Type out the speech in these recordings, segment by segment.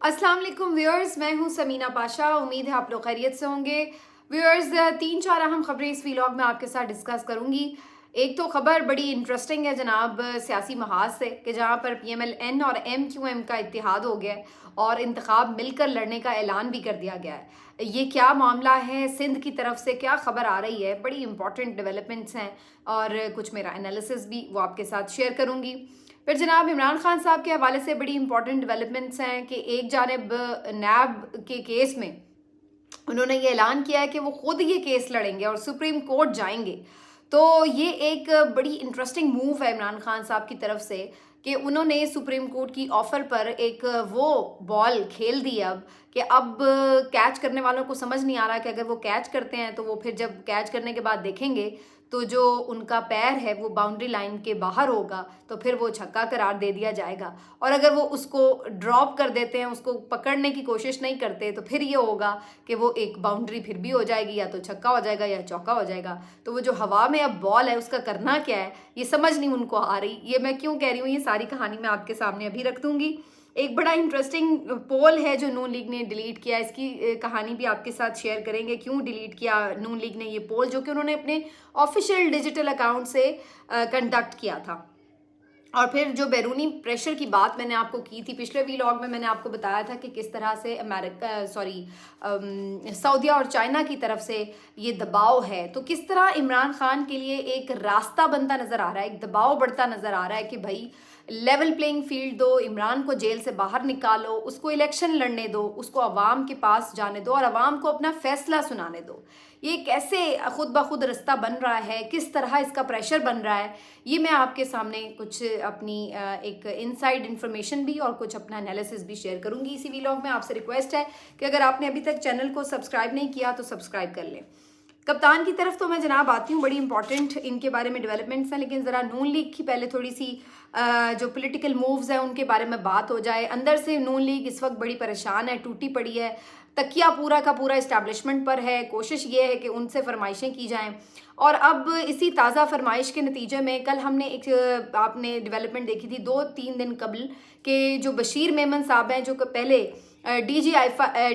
अस्सलाम वालेकुम व्यूअर्स, मैं हूं समीना पाशा। उम्मीद है आप लोग खैरियत से होंगे। व्यूअर्स, 3-4 अहम खबरें इस व्लॉग में आपके साथ डिस्कस करूंगी। एक तो खबर बड़ी इंटरेस्टिंग है जनाब सियासी महाज से कि जहां पर PMLN और MQM का इत्तेहाद हो गया है और इंतखाब मिलकर लड़ने का ऐलान भी कर दिया गया है। ये क्या मामला है, सिंध की तरफ से क्या खबर आ रही है, बड़ी इंपॉर्टेंट डेवलपमेंट्स हैं और कुछ मेरा एनालिसिस भी वो आपके साथ शेयर करूंगी। फिर जनाब इमरान खान साहब के हवाले से बड़ी इंपॉर्टेंट डेवलपमेंट्स हैं कि एक जानिब नैब के केस में उन्होंने ये ऐलान किया है कि वो खुद ये केस लड़ेंगे और सुप्रीम कोर्ट जाएंगे। तो ये एक बड़ी इंटरेस्टिंग मूव है इमरान खान साहब की तरफ से कि उन्होंने सुप्रीम कोर्ट की ऑफर पर एक वो बॉल खेल दी अब कि अब कैच करने वालों को समझ नहीं आ रहा कि अगर वो कैच करते हैं तो वो फिर जब कैच करने के बाद देखेंगे तो जो उनका पैर है वो बाउंड्री लाइन के बाहर होगा तो फिर वो छक्का करार दे दिया जाएगा। और अगर वो उसको ड्रॉप कर देते हैं, उसको पकड़ने की कोशिश नहीं करते, तो फिर ये होगा कि वो एक बाउंड्री फिर भी हो जाएगी, या तो छक्का हो जाएगा या चौका हो जाएगा। तो वो जो हवा में अब बॉल है उसका करना क्या है ये समझ नहीं उनको आ रही। ये मैं क्यों कह रही हूँ, ये सारी कहानी मैं आपके सामने अभी रख दूंगी। एक बड़ा इंटरेस्टिंग पोल है जो नून लीग ने डिलीट किया, इसकी कहानी भी आपके साथ शेयर करेंगे क्यों डिलीट किया नून लीग ने ये पोल, जो कि उन्होंने अपने ऑफिशियल डिजिटल अकाउंट से कंडक्ट किया था। और फिर जो बैरूनी प्रेशर की बात मैंने आपको की थी पिछले व्लॉग में, मैंने आपको बताया था कि किस तरह से सऊदीया और चाइना की तरफ से ये दबाव है, तो किस तरह इमरान खान के लिए एक रास्ता बनता नज़र आ रहा है, एक दबाव बढ़ता नज़र आ रहा है कि भाई लेवल प्लेइंग फील्ड दो, इमरान को जेल से बाहर निकालो, उसको इलेक्शन लड़ने दो, उसको अवाम के पास जाने दो और अवाम को अपना फैसला सुनाने दो। ये कैसे खुद ब खुद रास्ता बन रहा है, किस तरह इसका प्रेशर बन रहा है, ये मैं आपके सामने कुछ अपनी एक इनसाइड इन्फॉर्मेशन भी और कुछ अपना एनालिसिस भी शेयर करूंगी इसी व्लॉग में। आपसे रिक्वेस्ट है कि अगर आपने अभी तक चैनल को सब्सक्राइब नहीं किया तो सब्सक्राइब कर लें। कप्तान की तरफ तो मैं जनाब आती हूँ, बड़ी इंपॉर्टेंट इनके बारे में डेवलपमेंट्स हैं, लेकिन ज़रा नून लीग की पहले थोड़ी सी जो पॉलिटिकल मूव्स हैं उनके बारे में बात हो जाए। अंदर से नून लीग इस वक्त बड़ी परेशान है, टूटी पड़ी है, तकिया पूरा का पूरा इस्टेब्लिशमेंट पर है। कोशिश ये है कि उनसे फरमाइशें की जाएं और अब इसी ताज़ा फरमाइश के नतीजे में कल हमने एक आपने डेवलपमेंट देखी थी 2-3 दिन कबल के जो बशीर मेमन साहब हैं, जो पहले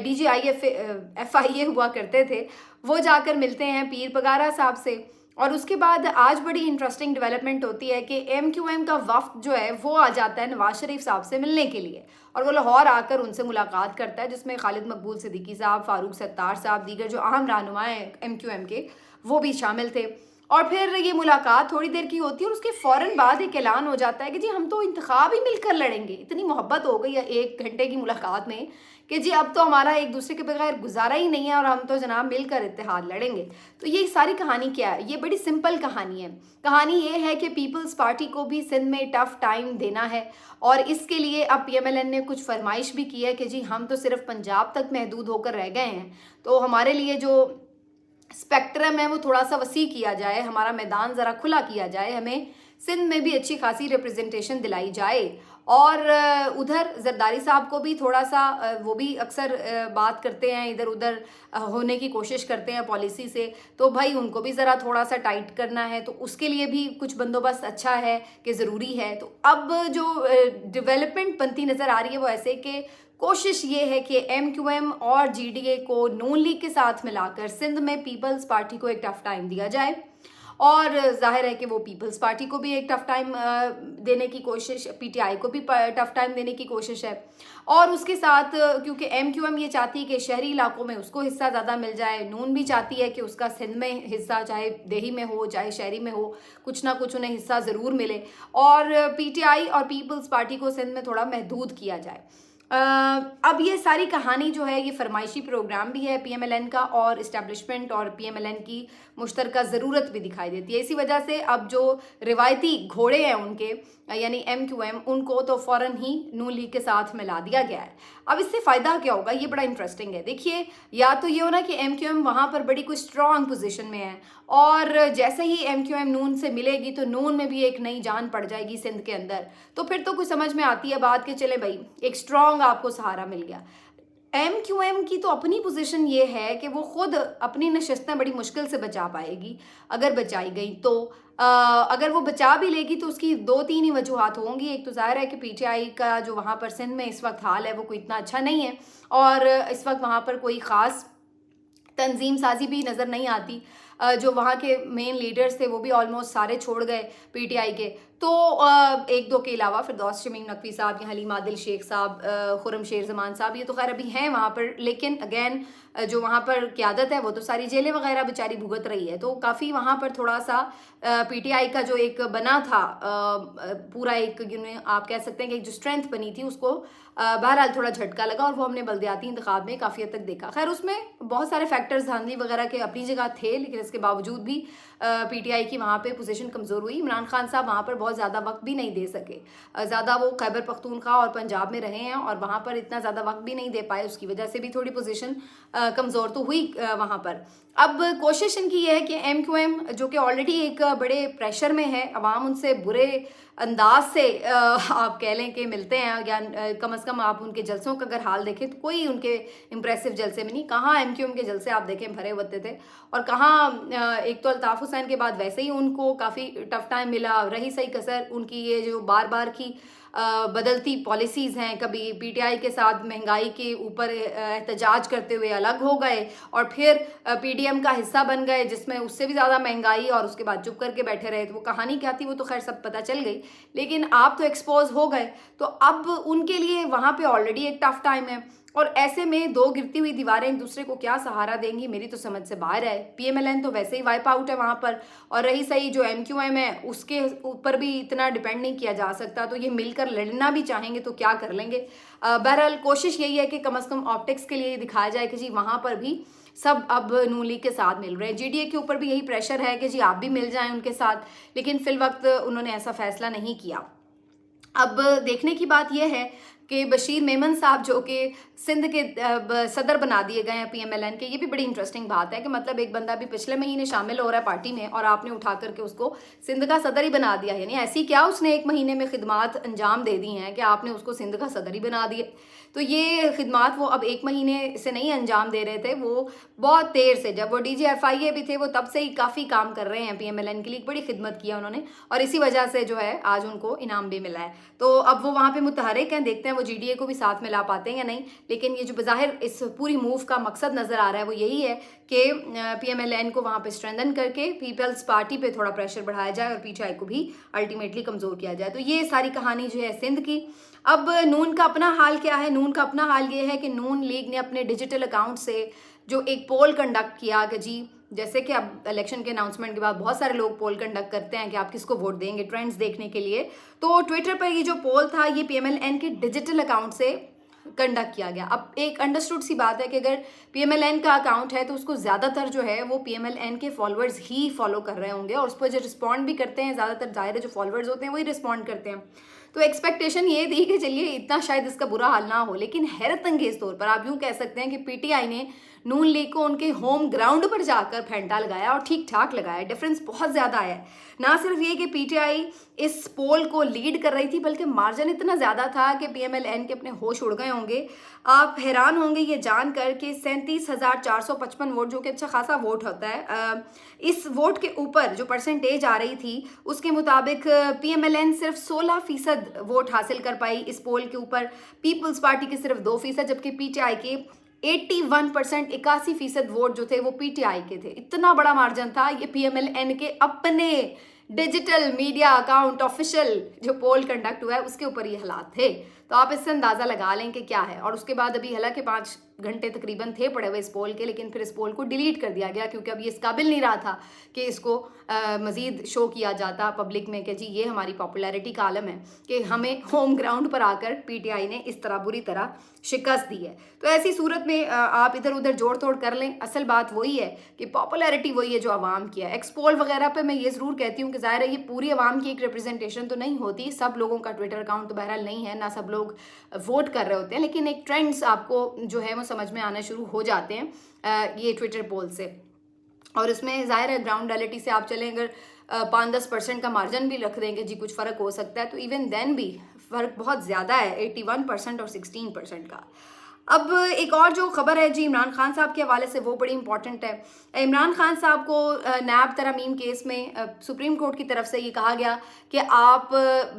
DGIFIA हुआ करते थे, वो जाकर मिलते हैं पीर पगारा साहब से। और उसके बाद आज बड़ी इंटरेस्टिंग डेवलपमेंट होती है कि MQM का वफ्द जो है वो आ जाता है नवाज शरीफ साहब से मिलने के लिए और वो लाहौर आकर उनसे मुलाकात करता है, जिसमें खालिद मकबूल सिद्दीकी साहब, फारूक सत्तार साहब, दीगर जो अहम रहनुमा हैं MQM के वो भी शामिल थे। और फिर ये मुलाकात थोड़ी देर की होती है और उसके फ़ौरन बाद एक ऐलान हो जाता है कि जी हम तो इंतखाब ही मिलकर लड़ेंगे। इतनी मोहब्बत हो गई है 1 घंटे की मुलाकात में कि जी अब तो हमारा एक दूसरे के बगैर गुजारा ही नहीं है और हम तो जनाब मिलकर इत्तेहाद लड़ेंगे। तो ये सारी कहानी क्या है? ये बड़ी सिंपल कहानी है। कहानी ये है कि पीपल्स पार्टी को भी सिंध में टफ टाइम देना है और इसके लिए अब PMLN ने कुछ फरमाइश भी की है कि जी हम तो सिर्फ पंजाब तक महदूद होकर रह गए हैं, तो हमारे लिए जो स्पेक्ट्रम है वो थोड़ा सा वसी किया जाए, हमारा मैदान ज़रा खुला किया जाए, हमें सिंध में भी अच्छी खासी रिप्रेजेंटेशन दिलाई जाए। और उधर जरदारी साहब को भी थोड़ा सा वो भी अक्सर बात करते हैं, इधर उधर होने की कोशिश करते हैं पॉलिसी से, तो भाई उनको भी ज़रा थोड़ा सा टाइट करना है, तो उसके लिए भी कुछ बंदोबस्त अच्छा है कि ज़रूरी है। तो अब जो डेवलपमेंट बनती नज़र आ रही है वो ऐसे कि कोशिश ये है कि MQM और GDA को नून लीग के साथ मिलाकर सिंध में पीपल्स पार्टी को एक टफ टाइम दिया जाए और जाहिर है कि वो पीपल्स पार्टी को भी एक टफ टाइम देने की कोशिश, PTI को भी टफ टाइम देने की कोशिश है। और उसके साथ क्योंकि MQM ये चाहती है कि शहरी इलाकों में उसको हिस्सा ज़्यादा मिल जाए, नून भी चाहती है कि उसका सिंध में हिस्सा चाहे देही में हो चाहे शहरी में हो, कुछ ना कुछ उन्हें हिस्सा ज़रूर मिले और PTI और पीपल्स पार्टी को सिंध में थोड़ा महदूद किया जाए। अब ये सारी कहानी जो है ये फरमाइशी प्रोग्राम भी है PMLN का और इस्टेब्लिशमेंट और PMLN की मुश्तरका ज़रूरत भी दिखाई देती है। इसी वजह से अब जो रिवायती घोड़े हैं उनके यानी MQM, उनको तो फ़ौरन ही नून लीग के साथ मिला दिया गया है। अब इससे फ़ायदा क्या होगा ये बड़ा इंटरेस्टिंग है। देखिए, या तो ये हो ना कि MQM वहाँ पर बड़ी कोई स्ट्रॉन्ग पोजीशन में है और जैसे ही MQM नून से मिलेगी तो नून में भी एक नई जान पड़ जाएगी सिंध के अंदर, तो फिर तो कुछ समझ में आती है बात कि चले भाई एक स्ट्रॉन्ग आपको सहारा मिल गया। एमक्यूएम की तो अपनी पोजीशन ये है कि वो खुद अपनी नशिस्तें बड़ी मुश्किल से बचा पाएगी, अगर बचाई गई तो। अगर वो बचा भी लेगी तो उसकी दो तीन ही वजूहात होंगी। एक तो ज़ाहिर है कि पीटीआई का जो वहाँ पर सिंध में इस वक्त हाल है वो कोई इतना अच्छा नहीं है, और इस वक्त वहाँ पर कोई ख़ास तंजीम साजी भी नज़र नहीं आती। जो वहाँ के मेन लीडर्स थे वो भी ऑलमोस्ट सारे छोड़ गए पीटीआई के। तो एक दो के अलावा फिरदौस शमीम नकवी साहब या हलीम आदिल शेख साहब, खुर्रम शेर जमान साहब, ये तो खैर अभी हैं वहाँ पर, लेकिन अगेन जो वहाँ पर क़यादत है वो तो सारी जेलें वगैरह बेचारी भुगत रही है। तो काफ़ी वहाँ पर थोड़ा सा पीटीआई का जो एक बना था पूरा एक आप कह सकते हैं कि एक जो स्ट्रेंथ बनी थी उसको बहरहाल थोड़ा झटका लगा, और वो हमने बल्दियाती इंतखाब में काफ़ी हद तक देखा। खैर उसमें बहुत सारे फैक्टर्स धांधली वगैरह के अपनी जगह थे, लेकिन इसके बावजूद भी पीटीआई की वहाँ पे पोजीशन कमज़ोर हुई। इमरान खान साहब वहाँ पर बहुत ज़्यादा वक्त भी नहीं दे सके, ज़्यादा वो खैबर पख्तूनख्वा और पंजाब में रहे हैं और वहाँ पर इतना ज़्यादा वक्त भी नहीं दे पाए, उसकी वजह से भी थोड़ी पोजीशन कमज़ोर तो हुई वहाँ पर। अब कोशिश इनकी ये है कि एमक्यूएम जो कि ऑलरेडी एक बड़े प्रेशर में है, अवाम उनसे बुरे अंदाज से आप कह लें कि मिलते हैं, या कम अज़ कम आप उनके जलसों का अगर हाल देखें तो कोई उनके इम्प्रेसिव जलसे में नहीं। कहाँ एमक्यूएम के जलसे आप देखें भरे होते थे, और कहाँ एक तो अल्ताफ़ हुसैन के बाद वैसे ही उनको काफ़ी टफ टाइम मिला। रही सही कसर उनकी ये जो बार बार की बदलती पॉलिसीज़ हैं, कभी पीटीआई के साथ महंगाई के ऊपर एहतजाज करते हुए अलग हो गए, और फिर पीडीएम का हिस्सा बन गए जिसमें उससे भी ज़्यादा महंगाई, और उसके बाद चुप करके बैठे रहे। तो वो कहानी क्या थी वो तो खैर सब पता चल गई, लेकिन आप तो एक्सपोज हो गए। तो अब उनके लिए वहाँ पे ऑलरेडी एक टफ टाइम है, और ऐसे में दो गिरती हुई दीवारें एक दूसरे को क्या सहारा देंगी, मेरी तो समझ से बाहर है। पीएमएलएन तो वैसे ही वाइप आउट है वहाँ पर, और रही सही जो एमक्यूएम है उसके ऊपर भी इतना डिपेंड नहीं किया जा सकता। तो ये मिलकर लड़ना भी चाहेंगे तो क्या कर लेंगे। बहरहाल कोशिश यही है कि कम अज़ कम ऑप्टिक्स के लिए दिखाया जाए कि जी वहाँ पर भी सब अब नून लीग के साथ मिल रहे हैं। जीडीए के ऊपर भी यही प्रेशर है कि जी आप भी मिल जाएं उनके साथ, लेकिन फिल वक्त उन्होंने ऐसा फैसला नहीं किया। अब देखने की बात यह है कि बशीर मेमन साहब जो कि सिंध के सदर बना दिए गए हैं पीएमएलएन के, ये भी बड़ी इंटरेस्टिंग बात है कि मतलब एक बंदा भी पिछले महीने शामिल हो रहा है पार्टी में और आपने उठा करके उसको सिंध का सदर ही बना दिया। यानी ऐसी क्या उसने एक महीने में खिदमात अंजाम दे दी हैं कि आपने उसको सिंध का सदर ही बना दिए। तो ये खिदमात वो अब एक महीने से नहीं अंजाम दे रहे थे, वो बहुत देर से, जब वो डीजीएफआईए भी थे वो तब से ही काफ़ी काम कर रहे हैं पीएमएलएन के लिए, बड़ी खिदमत किया उन्होंने, और इसी वजह से जो है आज उनको इनाम भी मिला है। तो अब वो वहाँ पे मुतहरिक हैं, देखते हैं वो जीडीए को भी साथ में ला पाते हैं या नहीं। लेकिन ये जो बज़ाहिर इस पूरी मूव का मकसद नज़र आ रहा है वो यही है कि पीएमएलएन को वहाँ पे स्ट्रेंथन करके पीपल्स पार्टी पे थोड़ा प्रेशर बढ़ाया जाए और पीटीआई को भी अल्टीमेटली कमज़ोर किया जाए। तो ये सारी कहानी जो है सिंध की। अब नून का अपना हाल क्या है? नून का अपना हाल ये है कि नून लीग ने अपने डिजिटल अकाउंट से जो एक पोल कंडक्ट किया कि जी जैसे कि अब इलेक्शन के अनाउंसमेंट के बाद बहुत सारे लोग पोल कंडक्ट करते हैं कि आप किसको वोट देंगे, ट्रेंड्स देखने के लिए। तो ट्विटर पर ये जो पोल था ये पीएमएलएन के डिजिटल अकाउंट से कंडक्ट किया गया। अब एक अंडरस्टूड सी बात है कि अगर पीएमएलएन का अकाउंट है तो उसको ज़्यादातर जो है वो पीएमएलएन के फॉलोअर्स ही फॉलो कर रहे होंगे, और उस पर जो रिस्पॉन्ड भी करते हैं ज़्यादातर ज़ाहिर है जो फॉलोअर्स होते हैं वही रिस्पॉन्ड करते हैं। तो एक्सपेक्टेशन ये थी कि चलिए इतना शायद इसका बुरा हाल ना हो, लेकिन हैरत अंगेज तौर पर आप यूँ कह सकते हैं कि पीटीआई ने नून लीग को उनके होम ग्राउंड पर जाकर फेंटा लगाया और ठीक ठाक लगाया। डिफरेंस बहुत ज़्यादा आया है। ना सिर्फ ये कि पीटीआई इस पोल को लीड कर रही थी, बल्कि मार्जिन इतना ज़्यादा था कि पीएमएलएन के अपने होश उड़ गए होंगे। आप हैरान होंगे ये जानकर कि 37,455 वोट, जो कि अच्छा खासा वोट होता है, इस वोट के ऊपर जो परसेंटेज आ रही थी उसके मुताबिक पीएमएलएन सिर्फ 16% वोट हासिल कर पाई इस पोल के ऊपर, पीपल्स पार्टी के सिर्फ 2%, जबकि पीटीआई के 81% 81% वोट जो थे वो पीटीआई के थे। इतना बड़ा मार्जिन था। ये पीएमएलएन के अपने डिजिटल मीडिया अकाउंट ऑफिशियल जो पोल कंडक्ट हुआ है उसके ऊपर ये हालात थे। तो आप इससे अंदाज़ा लगा लें कि क्या है। और उसके बाद अभी हालांकि 5 घंटे तकरीबन थे पड़े हुए इस पोल के, लेकिन फिर इस पोल को डिलीट कर दिया गया क्योंकि अब ये इस काबिल नहीं रहा था कि इसको मज़ीद शो किया जाता पब्लिक में कि जी ये हमारी पॉपुलैरिटी का आलम है कि हमें होम ग्राउंड पर आकर पीटीआई ने इस तरह बुरी तरह शिकस्त दी है। तो ऐसी सूरत में आप इधर उधर जोड़ तोड़ कर लें, असल बात वही है कि पॉपुलैरिटी वही है जो आवाम की है। एक्सपोल वगैरह पे मैं ये ज़रूर कहती हूँ कि ज़ाहिर है ये पूरी आवाम की एक रिप्रेजेंटेशन तो नहीं होती, सब लोगों का ट्विटर अकाउंट तो बहरहाल नहीं है, ना सब लोग वोट कर रहे होते हैं, लेकिन एक ट्रेंड्स आपको जो है वो समझ में आना शुरू हो जाते हैं ये ट्विटर पोल से। और इसमें ज़ाहिर है ग्राउंड रियलिटी से आप चलें, अगर 5-10% का मार्जिन भी रख देंगे जी कुछ फ़र्क हो सकता है, तो इवन देन भी फ़र्क बहुत ज़्यादा है 81% और 16% का। अब एक और जो खबर है जी इमरान खान साहब के हवाले से, वो बड़ी इंपॉर्टेंट है। इमरान खान साहब को नैब तरमीम केस में सुप्रीम कोर्ट की तरफ से ये कहा गया कि आप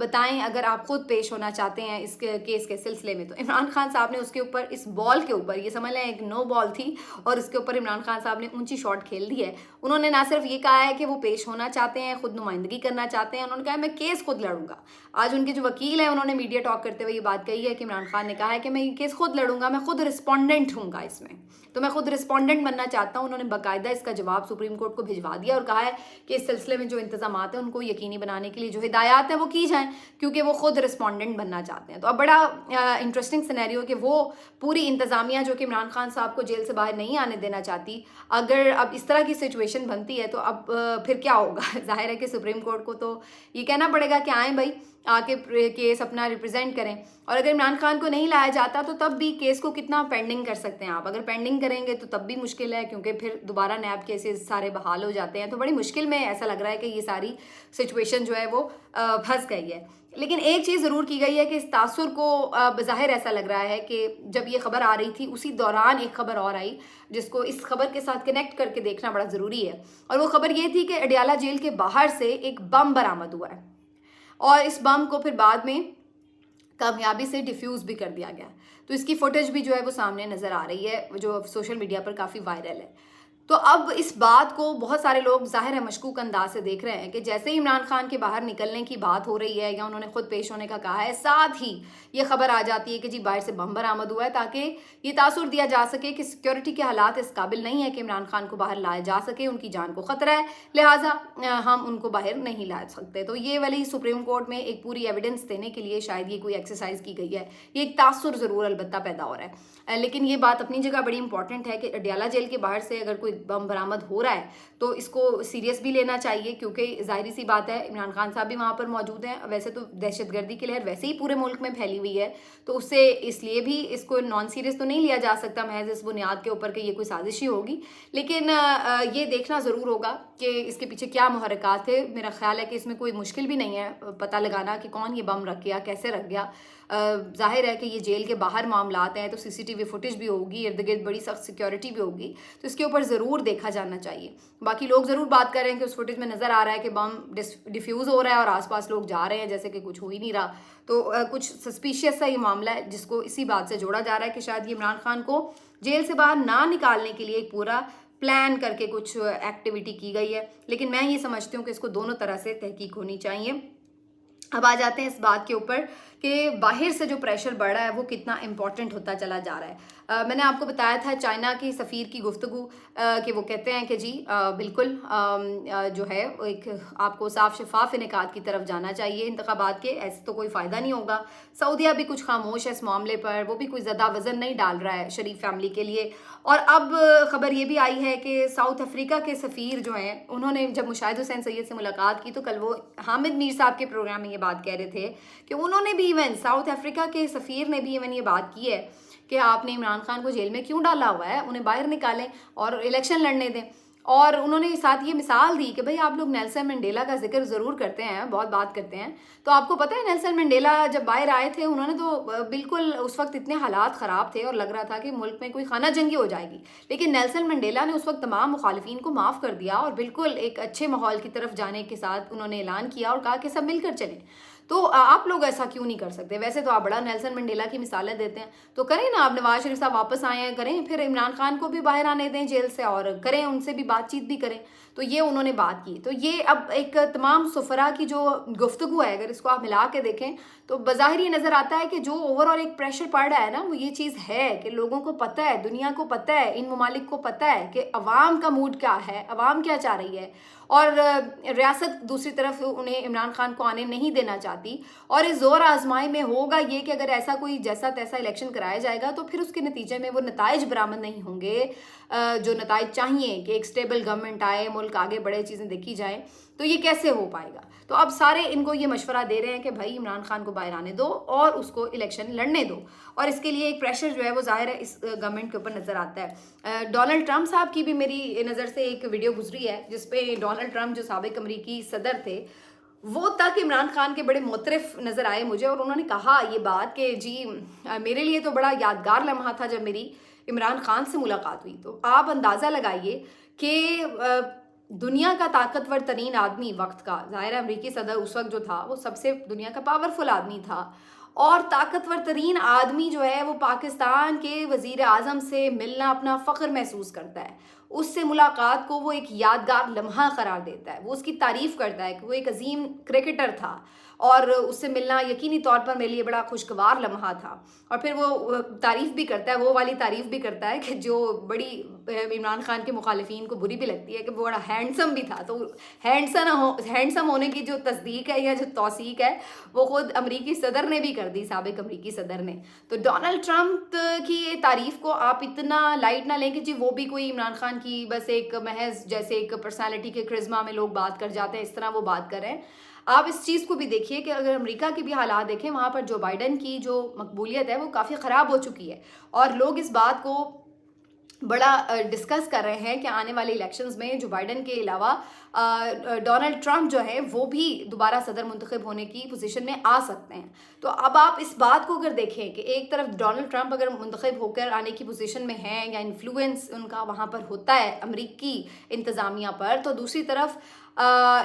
बताएं अगर आप खुद पेश होना चाहते हैं इस केस के सिलसिले में। तो इमरान खान साहब ने उसके ऊपर, इस बॉल के ऊपर, ये समझ लें एक नो बॉल थी और उसके ऊपर इमरान खान साहब ने ऊंची शॉट खेल दी है। उन्होंने ना सिर्फ ये कहा है कि वो पेश होना चाहते हैं, खुद नुमाइंदगी करना चाहते हैं, उन्होंने कहा है मैं केस खुद लड़ूंगा। आज उनके जो वकील हैं उन्होंने मीडिया टॉक करते हुए ये बात कही है कि इमरान खान ने कहा है कि मैं ये केस खुद लड़ूंगा, मैं खुद रिस्पोंडेंट हूँगा इसमें, तो मैं खुद रिस्पोंडेंट बनना चाहता हूँ। उन्होंने बाकायदा इसका जवाब सुप्रीम कोर्ट को भिजवा दिया और कहा है कि इस सिलसिले में जो इंतजाम हैं उनको यकीनी बनाने के लिए जो हिदायत है वो की जाएं, क्योंकि वो खुद रिस्पोंडेंट बनना चाहते हैं। तो अब बड़ा इंटरेस्टिंग सिनेरियो कि वो पूरी इंतजामिया जो कि इमरान खान साहब को जेल से बाहर नहीं आने देना चाहती, अगर अब इस तरह की सिचुएशन बनती है तो अब फिर क्या होगा। जाहिर है कि सुप्रीम कोर्ट को तो ये कहना पड़ेगा कि आएँ भाई, आके केस अपना रिप्रेजेंट करें। और अगर इमरान खान को नहीं लाया जाता तो तब भी केस को कितना पेंडिंग कर सकते हैं आप, अगर पेंडिंग करेंगे तो तब भी मुश्किल है, क्योंकि फिर दोबारा नैब केसेस सारे बहाल हो जाते हैं। तो बड़ी मुश्किल में ऐसा लग रहा है कि ये सारी सिचुएशन जो है वो फंस गई है। लेकिन एक चीज़ ज़रूर की गई है कि इस तासुर को बज़ाहिर ऐसा लग रहा है कि जब ये खबर आ रही थी उसी दौरान एक खबर और आई जिसको इस खबर के साथ कनेक्ट करके देखना बड़ा ज़रूरी है। और वो खबर ये थी कि अडयाला जेल के बाहर से एक बम बरामद हुआ है और इस बम को फिर बाद में कामयाबी से डिफ्यूज़ भी कर दिया गया। तो इसकी फुटेज भी जो है वो सामने नज़र आ रही है, जो सोशल मीडिया पर काफ़ी वायरल है। तो अब इस बात को बहुत सारे लोग ज़ाहिर है मशकूक अंदाज से देख रहे हैं कि जैसे ही इमरान खान के बाहर निकलने की बात हो रही है या उन्होंने खुद पेश होने का कहा है, साथ ही ये खबर आ जाती है कि जी बाहर से बम बरामद हुआ है, ताकि ये तासुर दिया जा सके कि सिक्योरिटी के हालात इस काबिल नहीं है कि इमरान खान को बाहर लाया जा सके, उनकी जान को ख़तरा है, लिहाजा हम उनको बाहर नहीं ला सकते। तो ये वाली सुप्रीम कोर्ट में एक पूरी एविडेंस देने के लिए शायद ये कोई एक्सरसाइज की गई है। ये एक तासुर ज़रूर अलबत्ता पैदा हो रहा है, लेकिन ये बात अपनी जगह बड़ी इंपॉर्टेंट है कि अडयाला जेल के बाहर से अगर कोई बम बरामद हो रहा है तो इसको सीरियस भी लेना चाहिए, क्योंकि जाहिर सी बात है इमरान खान साहब भी वहाँ पर मौजूद हैं। वैसे तो दहशतगर्दी की लहर वैसे ही पूरे मुल्क में फैली हुई है, तो उससे इसलिए भी इसको नॉन सीरियस तो नहीं लिया जा सकता महज इस बुनियाद के ऊपर कि ये कोई साजिश ही होगी। लेकिन ये देखना ज़रूर होगा कि इसके पीछे क्या मुहर्रिकात थे। मेरा ख्याल है कि इसमें कोई मुश्किल भी नहीं है पता लगाना कि कौन ये बम रख गया, कैसे रख गया। जाहिर है कि ये जेल के बाहर मामलात हैं तो सीसीटीवी फुटेज भी होगी, इर्द गिर्द बड़ी सख्त सिक्योरिटी भी होगी, तो इसके ऊपर ज़रूर देखा जाना चाहिए। बाकी लोग ज़रूर बात कर रहे हैं कि उस फुटेज में नज़र आ रहा है कि बम डिफ्यूज़ हो रहा है और आसपास लोग जा रहे हैं जैसे कि कुछ हो ही नहीं रहा। तो कुछ सस्पिशियस सा ये मामला है जिसको इसी बात से जोड़ा जा रहा है कि शायद ये इमरान खान को जेल से बाहर ना निकालने के लिए एक पूरा प्लान करके कुछ एक्टिविटी की गई है। लेकिन मैं ये समझती हूँ कि इसको दोनों तरह से तहकीक होनी चाहिए। अब आ जाते हैं इस बात के ऊपर कि बाहर से जो प्रेशर बढ़ रहा है वो कितना इम्पॉर्टेंट होता चला जा रहा है। मैंने आपको बताया था चाइना की सफ़ीर की गुफ्तगू कि वो कहते हैं कि जी बिल्कुल जो है एक आपको साफ शफाफ इनेकाद की तरफ जाना चाहिए इंतखाबात के, ऐसे तो कोई फ़ायदा नहीं होगा। सऊदिया भी कुछ खामोश है इस मामले पर, वो भी कोई ज़्यादा वज़न नहीं डाल रहा है शरीफ फैमिली के लिए। और अब ख़बर ये भी आई है कि साउथ अफ्रीका के सफ़ीर जो हैं उन्होंने जब मुशाहिद हुसैन सैयद से मुलाकात की तो कल वो हामिद मीर साहब के प्रोग्राम में ये बात कह रहे थे कि उन्होंने भी इवन साउथ अफ्रीका के सफ़ीर ने भी इवन ये बात की है कि आपने इमरान खान को जेल में क्यों डाला हुआ है, उन्हें बाहर निकालें और इलेक्शन लड़ने दें। और उन्होंने साथ ये मिसाल दी कि भाई आप लोग नेल्सन मंडेला का जिक्र ज़रूर करते हैं, बहुत बात करते हैं, तो आपको पता है नेल्सन मंडेला जब बाहर आए थे उन्होंने तो बिल्कुल उस वक्त इतने हालात ख़राब थे और लग रहा था कि मुल्क में कोई खाना जंगी हो जाएगी, लेकिन नेल्सन मंडेला ने उस वक्त तमाम मुखालिफिन को माफ़ कर दिया और बिल्कुल एक अच्छे माहौल की तरफ जाने के साथ उन्होंने ऐलान किया और कहा कि सब मिलकर चलें। तो आप लोग ऐसा क्यों नहीं कर सकते? वैसे तो आप बड़ा नेल्सन मंडेला की मिसालें देते हैं, तो करें ना, आप नवाज शरीफ साहब वापस आए हैं, करें फिर इमरान खान को भी बाहर आने दें जेल से और करें उनसे भी बातचीत भी करें। तो ये उन्होंने बात की। तो ये अब एक तमाम सुफरा की जो गुफ्तगू है अगर इसको आप मिला के देखें तो बज़ाहिर ये नज़र आता है कि जो ओवरऑल एक प्रेशर पड़ रहा है ना वो ये चीज़ है कि लोगों को पता है, दुनिया को पता है, इन ममालिक को पता है कि अवाम का मूड क्या है, अवाम क्या चाह रही है, और रियासत दूसरी तरफ उन्हें इमरान खान को आने नहीं देना चाहती। और इस ज़ोर आजमाई में होगा ये कि अगर ऐसा कोई जैसा तैसा इलेक्शन कराया जाएगा तो फिर उसके नतीजे में वो नताइज बरामद नहीं होंगे जो नताइज चाहिए कि एक स्टेबल गवर्नमेंट आए, मुल्क आगे बढ़े, चीज़ें देखी जाएँ, तो ये कैसे हो पाएगा। तो अब सारे इनको ये मशवरा दे रहे हैं कि भाई इमरान खान को बाहर आने दो और उसको इलेक्शन लड़ने दो, और इसके लिए एक प्रेशर जो है वो ज़ाहिर है इस गवर्नमेंट के ऊपर नज़र आता है। डोनाल्ड ट्रंप साहब की भी मेरी नज़र से एक वीडियो गुजरी है जिसपे डोनाल्ड ट्रंप जो साबिक अमरीकी सदर थे वो तक इमरान खान के बड़े मुतरफ नज़र आए मुझे, और उन्होंने कहा ये बात कि जी मेरे लिए तो बड़ा यादगार लम्हा था जब मेरी इमरान खान से मुलाकात हुई। तो आप अंदाज़ा लगाइए कि दुनिया का ताकतवर तरीन आदमी वक्त का, ज़ाहिर है अमरीकी सदर उस वक्त जो था वो सबसे दुनिया का पावरफुल आदमी था, और ताकतवर तरीन आदमी जो है वो पाकिस्तान के वज़ीर आज़म से मिलना अपना फ़ख्र महसूस करता है, उससे मुलाकात को वो एक यादगार लम्हा करार देता है, वो उसकी तारीफ़ करता है कि वो एक अजीम क्रिकेटर था, और उससे मिलना यकीनी तौर पर मेरे लिए बड़ा खुशगवार लम्हा था। और फिर वो तारीफ़ भी करता है, वो वाली तारीफ़ भी करता है कि जो बड़ी इमरान खान के मुखालिफिन को बुरी भी लगती है, कि वो बड़ा हैंडसम भी था। तो हैंडसम होने की जो तस्दीक है या जो तौसीक है वो ख़ुद अमरीकी सदर ने भी कर दी, साबिक अमरीकी सदर ने। तो डोनाल्ड ट्रंप की ये तारीफ़ को आप इतना लाइट ना लें कि जी वो भी कोई इमरान खान की बस एक महज जैसे एक पर्सनालिटी के क्रिज्मा में लोग बात कर जाते हैं इस तरह वो बात कर रहे हैं। आप इस चीज़ को भी देखिए कि अगर अमेरिका के भी हालात देखें, वहाँ पर जो बाइडन की जो मकबूलियत है वो काफ़ी ख़राब हो चुकी है, और लोग इस बात को बड़ा डिस्कस कर रहे हैं कि आने वाले इलेक्शंस में जो बाइडन के अलावा डोनाल्ड ट्रंप जो है वो भी दोबारा सदर मुंतखब होने की पोजीशन में आ सकते हैं। तो अब आप इस बात को अगर देखें कि एक तरफ डोनाल्ड ट्रंप अगर मुंतखब होकर आने की पोजीशन में हैं या इन्फ्लुएंस उनका वहाँ पर होता है अमरीकी इंतज़ामिया पर, तो दूसरी तरफ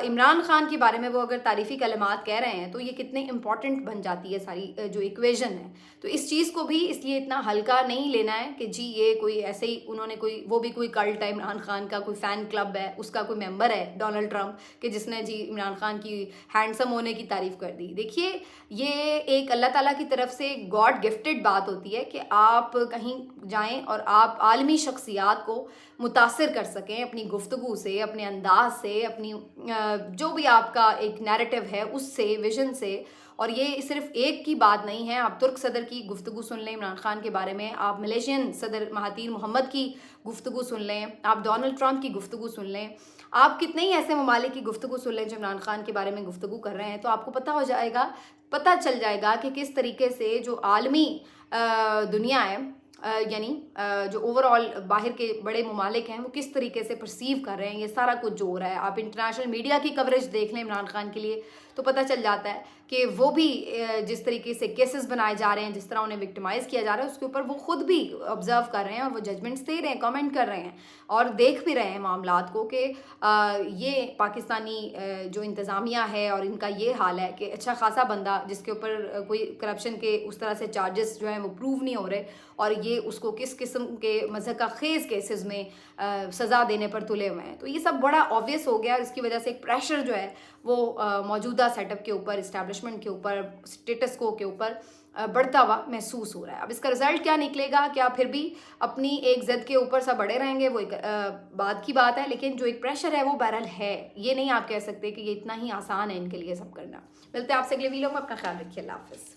इमरान खान के बारे में वो अगर तारीफ़ी कलमात कह रहे हैं, तो ये कितने इंपॉर्टेंट बन जाती है सारी जो इक्वेशन है। तो इस चीज़ को भी इसलिए इतना हल्का नहीं लेना है कि जी ये कोई ऐसे ही उन्होंने कोई वो भी कोई कल्ट है, इमरान खान का कोई फ़ैन क्लब है, उसका कोई मेंबर है डोनाल्ड ट्रंप, कि जिसने जी इमरान खान की हैंडसम होने की तारीफ़ कर दी। देखिए ये एक अल्लाह ताला की तरफ से गॉड गिफ्टेड बात होती है कि आप कहीं जाएं और आप आलमी शख्सियात को मुतासिर कर सकें अपनी गुफ्तगू से, अपने अंदाज से, अपनी जो भी आपका एक नैरेटिव है उससे, विजन से। और ये सिर्फ एक की बात नहीं है, आप तुर्क सदर की गुफ्तगू सुन लें इमरान खान के बारे में, आप मलेशियन सदर महातीर मोहम्मद की गुफ्तगू सुन लें, आप डोनाल्ड ट्रंप की गुफ्तगू सुन लें, आप कितने ही ऐसे ममालिक की गुफ्तगू सुन लें जो इमरान खान के बारे में गुफ्तगू कर रहे हैं, तो आपको पता चल जाएगा कि किस तरीके से जो आलमी दुनिया है, यानी जो ओवरऑल बाहर के बड़े ममालिक हैं वो किस तरीके से परसीव कर रहे हैं, ये सारा कुछ जो हो रहा है। आप इंटरनेशनल मीडिया की कवरेज देख लें इमरान खान के लिए, तो पता चल जाता है कि वो भी जिस तरीके से केसेस बनाए जा रहे हैं, जिस तरह उन्हें विक्टिमाइज़ किया जा रहा है, उसके ऊपर वो खुद भी ऑब्जर्व कर रहे हैं और वो जजमेंट्स दे रहे हैं, कमेंट कर रहे हैं और देख भी रहे हैं मामलात को कि ये पाकिस्तानी जो इंतज़ामिया है और इनका ये हाल है कि अच्छा खासा बंदा जिसके ऊपर कोई करप्शन के उस तरह से चार्जेस जो हैं वो प्रूव नहीं हो रहे, और ये उसको किस किस्म के मज़हका खेज़ केसेस में सज़ा देने पर तुले हुए हैं। तो ये सब बड़ा ऑब्वियस हो गया, और इसकी वजह से एक प्रेशर जो है वो मौजूदा सेटअप के ऊपर, इस्टेब्लिशमेंट के ऊपर, स्टेटस को के ऊपर बढ़ता हुआ महसूस हो रहा है। अब इसका रिजल्ट क्या निकलेगा, क्या फिर भी अपनी एक ज़द के ऊपर सब बढ़े रहेंगे, वो एक बात की बात है, लेकिन जो एक प्रेशर है वो बहरहाल है। ये नहीं आप कह सकते कि ये इतना ही आसान है इनके लिए सब करना। मिलते हैं आपसे अगले वीडियो में, अपना ख्याल रखिए, अल्लाह हाफ़िज़।